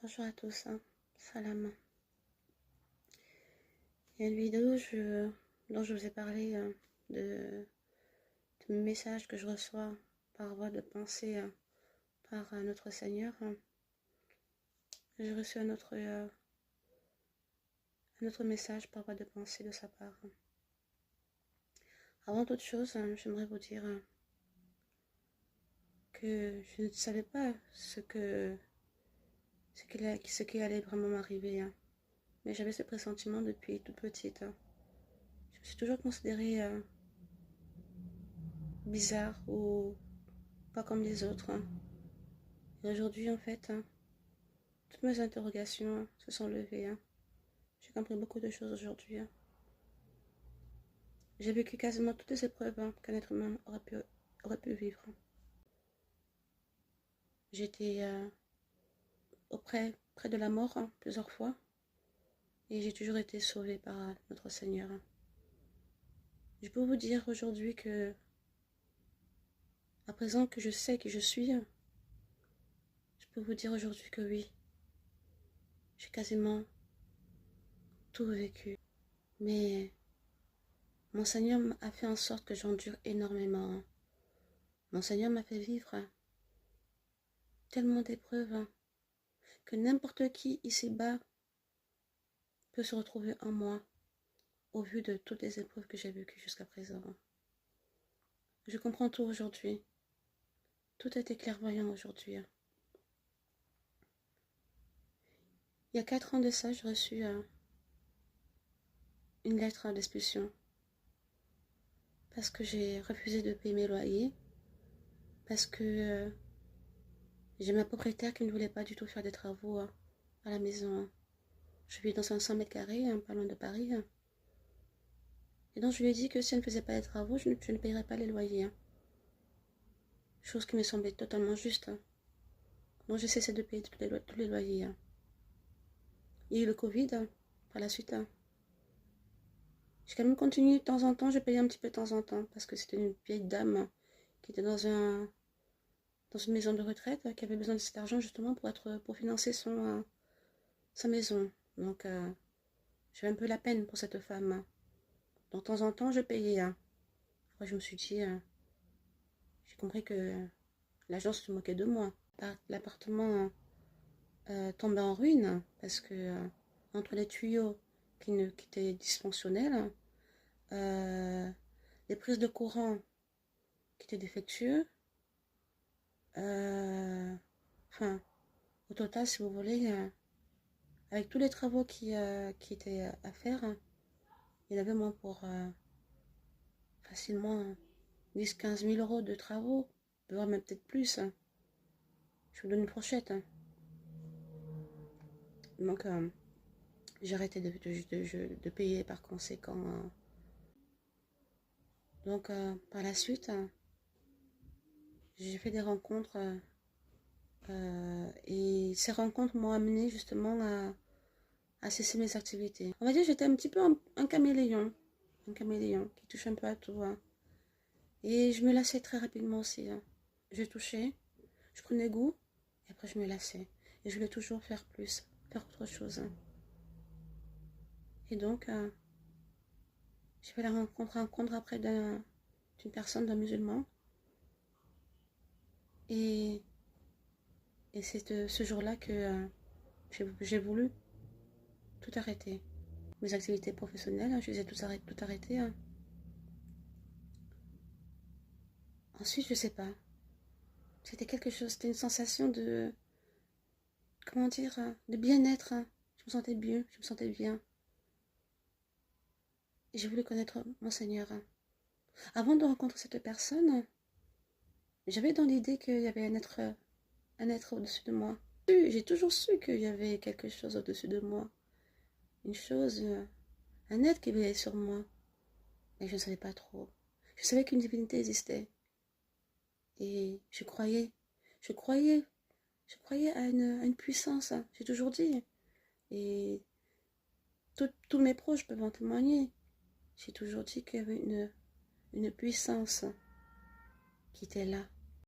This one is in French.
Bonjour à tous, salam. Il y a une vidéo dont je vous ai parlé de messages que je reçois par voie de pensée par notre Seigneur. J'ai reçu un autre message par voie de pensée de sa part. Avant toute chose, j'aimerais vous dire que je ne savais pas ce qui allait vraiment m'arriver. Mais j'avais ce pressentiment depuis toute petite. Je me suis toujours considérée bizarre ou pas comme les autres. Et aujourd'hui, en fait, toutes mes interrogations se sont levées. J'ai compris beaucoup de choses aujourd'hui. J'ai vécu quasiment toutes les épreuves qu'un être humain aurait pu vivre. J'étais près de la mort plusieurs fois. Et j'ai toujours été sauvée par notre Seigneur. Je peux vous dire aujourd'hui que, à présent que je sais qui je suis, je peux vous dire aujourd'hui que oui, j'ai quasiment tout vécu. Mais mon Seigneur a fait en sorte que j'endure énormément. Mon Seigneur m'a fait vivre tellement d'épreuves que n'importe qui ici-bas peut se retrouver en moi au vu de toutes les épreuves que j'ai vécues jusqu'à présent. Je comprends tout aujourd'hui. Tout a été clairvoyant aujourd'hui. Il y a 4 ans de ça, j'ai reçu une lettre d'expulsion parce que j'ai refusé de payer mes loyers, parce que j'ai ma propriétaire qui ne voulait pas du tout faire des travaux à la maison. Je vis dans un 100 mètres carrés, pas loin de Paris. Et donc je lui ai dit que si elle ne faisait pas les travaux, je ne payerais pas les loyers. Chose qui me semblait totalement juste. Donc j'ai cessé de payer tous les loyers. Il y a eu le Covid par la suite. J'ai quand même continué de temps en temps, je payais un petit peu de temps en temps, parce que c'était une vieille dame qui était dans une maison de retraite, qui avait besoin de cet argent justement pour financer sa maison. Donc j'avais un peu la peine pour cette femme. Donc de temps en temps, je payais. Après je me suis dit, j'ai compris que l'agence se moquait de moi. L'appartement tombait en ruine parce que entre les tuyaux qui étaient dysfonctionnels, les prises de courant qui étaient défectueuses, enfin, au total, si vous voulez, avec tous les travaux qui étaient à faire, il y avait moins pour facilement 10-15 000 euros de travaux, voire même peut-être plus. Je vous donne une fourchette. Donc, j'ai arrêté de payer par conséquent. Donc, par la suite, j'ai fait des rencontres et ces rencontres m'ont amené justement à cesser mes activités. On va dire que j'étais un petit peu un caméléon qui touche un peu à tout. Et je me lassais très rapidement aussi. Je touchais, je prenais goût, et après je me lassais. Et je voulais toujours faire plus, faire autre chose. Et donc, j'ai fait la rencontre après d'une personne, d'un musulman. Et c'est ce jour-là que j'ai voulu tout arrêter. Mes activités professionnelles, je les ai tout arrêtées. Ensuite, je sais pas. C'était quelque chose, c'était une sensation de, comment dire, de bien-être. Je me sentais mieux, je me sentais bien. Et j'ai voulu connaître mon Seigneur. Avant de rencontrer cette personne, j'avais dans l'idée qu'il y avait un être au-dessus de moi. J'ai toujours su qu'il y avait quelque chose au-dessus de moi. Une chose, un être qui veillait sur moi. Mais je ne savais pas trop. Je savais qu'une divinité existait. Et je croyais à une puissance. J'ai toujours dit. Et tous mes proches peuvent en témoigner. J'ai toujours dit qu'il y avait une puissance qui était là.